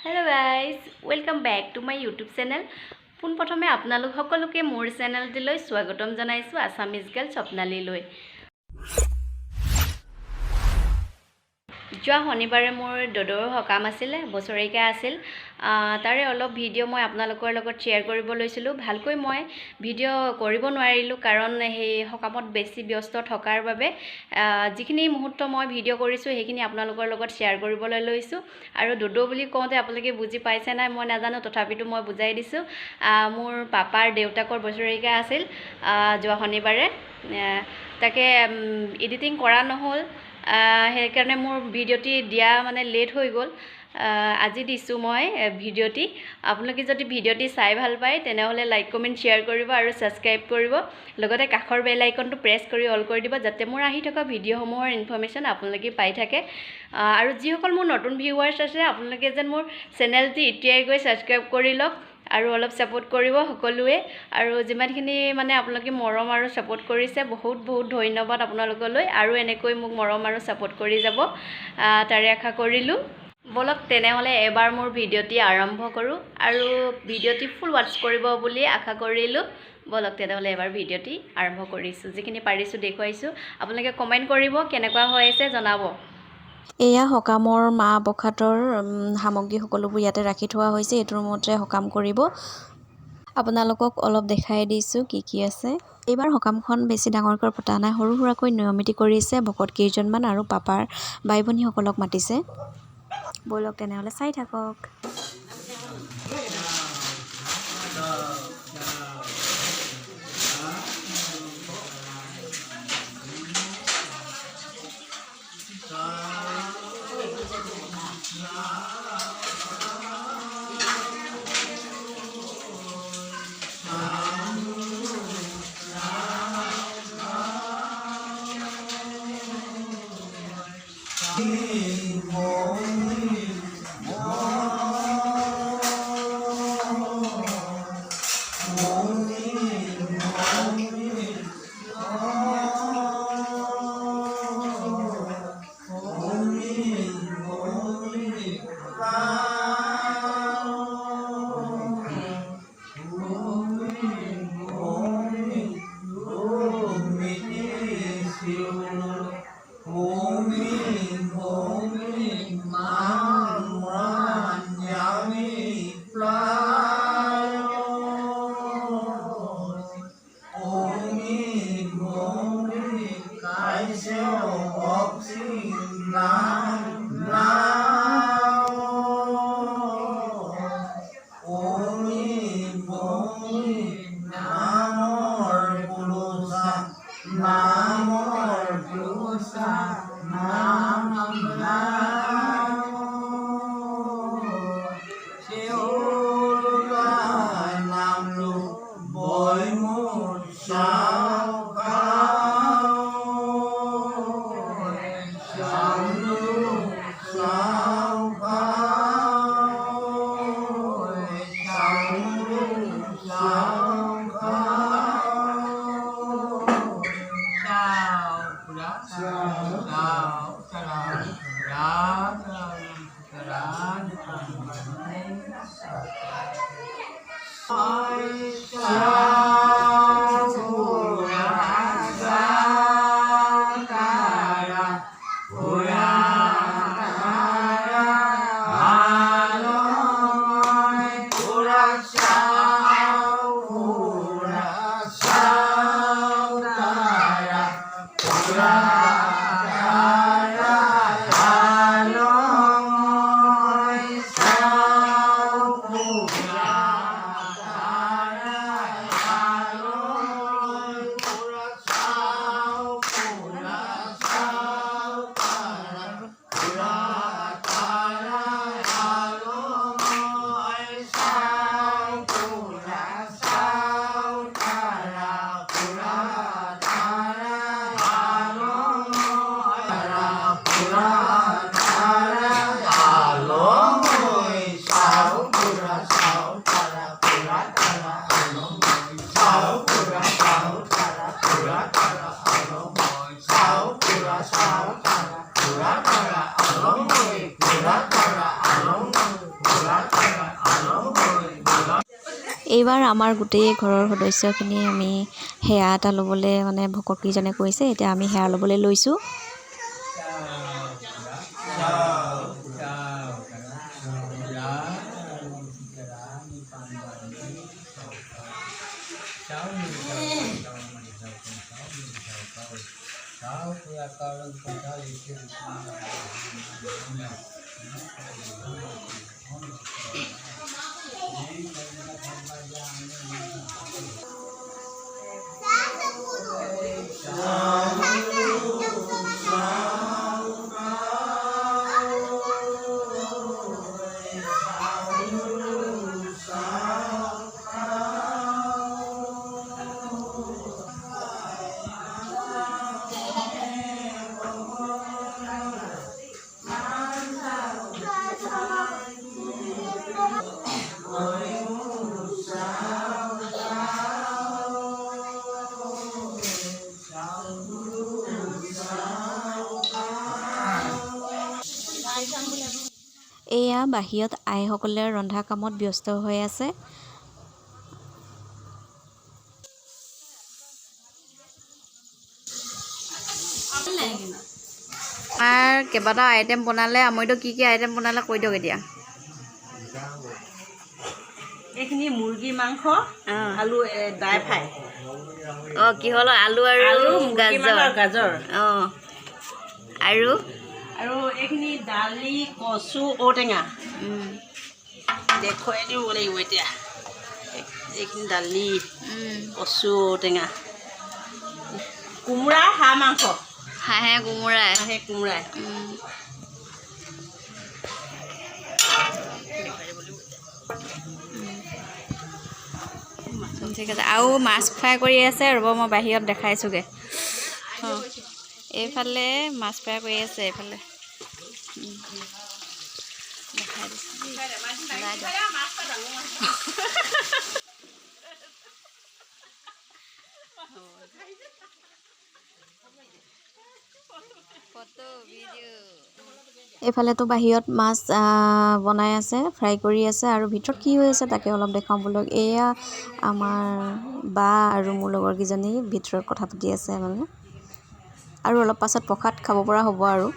Hello guys, welcome back to my YouTube channel. পোন প্ৰথমে আপোনালোক সকলোকে মোৰ চেনেলটিলৈ স্বাগতম জনাইছো আছামিজ গাৰ্ল স্বপ্নালী লৈ। যোৱা শনিবাৰে মোৰ দদৰ সকাম আছিল, বছৰেকীয়া আছিল। তাৰে অলপ ভিডিঅ' মই আপোনালোকৰ লগত শ্বেয়াৰ কৰিব লৈছিলোঁ। ভালকৈ মই ভিডিঅ' কৰিব নোৱাৰিলোঁ কাৰণ সেই সকামত বেছি ব্যস্ত থকাৰ বাবে যিখিনি মুহূৰ্ত মই ভিডিঅ' কৰিছোঁ সেইখিনি আপোনালোকৰ লগত শ্বেয়াৰ কৰিবলৈ লৈছোঁ। আৰু দদৌ বুলি কওঁতে আপোনালোকে বুজি পাইছে নাই মই নাজানো, তথাপিতো মই বুজাই দিছোঁ। মোৰ পাপাৰ দেউতাকৰ বছৰেকীয়া আছিল যোৱা শনিবাৰে। তাকে এডিটিং কৰা নহ'ল, সেইকাৰণে মোৰ ভিডিঅ'টি দিয়া মানে লেট হৈ গ'ল। আজি দিছোঁ মই ভিডিঅ'টি। আপোনালোকে যদি ভিডিঅ'টি চাই ভাল পায় তেনেহ'লে লাইক কমেণ্ট শ্বেয়াৰ কৰিব আৰু ছাবস্ক্ৰাইব কৰিব, লগতে কাষৰ বেল আইকনটো প্ৰেছ কৰি অল কৰি দিব যাতে মোৰ আহি থকা ভিডিঅ'সমূহৰ ইনফৰমেশ্যন আপোনালোকে পাই থাকে। আৰু যিসকল মোৰ নতুন ভিউৱাৰ্ছ আছে আপোনালোকে যেন মোৰ চেনেলটি এতিয়াই গৈ ছাবস্ক্ৰাইব কৰি লওক আৰু অলপ ছাপোৰ্ট কৰিব সকলোৱে। আৰু যিমানখিনি মানে আপোনালোকে মৰম আৰু ছাপোৰ্ট কৰিছে বহুত বহুত ধন্যবাদ আপোনালোকলৈ। আৰু এনেকৈ মোক মৰম আৰু ছাপোৰ্ট কৰি যাব তাৰে আশা কৰিলোঁ। বলক তেনেহ'লে এবাৰ মোৰ ভিডিঅ'টি আৰম্ভ কৰোঁ আৰু ভিডিঅ'টি ফুল ৱাটচ কৰিব বুলি আশা কৰিলোঁ। বলক তেনেহ'লে এবাৰ ভিডিঅ'টি আৰম্ভ কৰিছোঁ, যিখিনি পাৰিছোঁ দেখুৱাইছোঁ। আপোনালোকে কমেণ্ট কৰিব কেনেকুৱা হৈ আছে জনাব। এয়া সকামৰ মাহ প্ৰসাদৰ সামগ্ৰী সকলোবোৰ ইয়াতে ৰাখি থোৱা হৈছে। এইটো ৰুমতে সকাম কৰিব। আপোনালোকক অলপ দেখাই দিছোঁ কি কি আছে। এইবাৰ সকামখন বেছি ডাঙৰকৈ পতা নাই, সৰু সুৰাকৈ নিয়মিতি কৰিছে। ভকত কেইজনমান আৰু পাপাৰ বাই ভনীসকলক মাতিছে। ব'লক তেনেহ'লে চাই থাকক। এইবাৰ আমাৰ গোটেই ঘৰৰ সদস্যখিনি আমি সেৱা এটা ল'বলৈ মানে ভকতকেইজনে কৈছে, এতিয়া আমি সেৱা ল'বলৈ লৈছোঁ। এয়া বাহিৰত আইসকলে ৰন্ধা কামত ব্যস্ত হৈ আছে। আমাৰ কেইবাটাও আইটেম বনালে, আমৰিতো কি আইটেম বনালে কৈ দিয়ক এতিয়া। এইখিনি মুৰ্গী মাংস, আলু ড্ৰাই ফ্ৰাই। কি হ'ল? আলু আৰু গাজৰ। আৰু এইখিনি দালি, কচু, ঔটেঙা। দেখুৱাই দিব লাগিব এতিয়া। এইখিনি দালি, কচু, ঔটেঙা, কোমোৰা, হাঁহ মাংস। হাঁহে কোমোৰাই। ঠিক আছে। আৰু মাছ ফ্ৰাই কৰি আছে, ৰ'ব মই বাহিৰত দেখাইছোঁগৈ। এইফালে মাছ ফ্ৰাই কৰি আছে, এইফালে দেখাই এইফালেতো বাহিৰত মাছ বনাই আছে, ফ্ৰাই কৰি আছে, আৰু ভিতৰত কি হৈ আছে তাকে অলপ দেখাওঁ বোলক। এয়া আমাৰ বা আৰু মোৰ লগৰকেইজনী ভিতৰত কথা পাতি আছে মানে, আৰু অলপ পাছত প্ৰসাদ খাব পৰা হ'ব আৰু।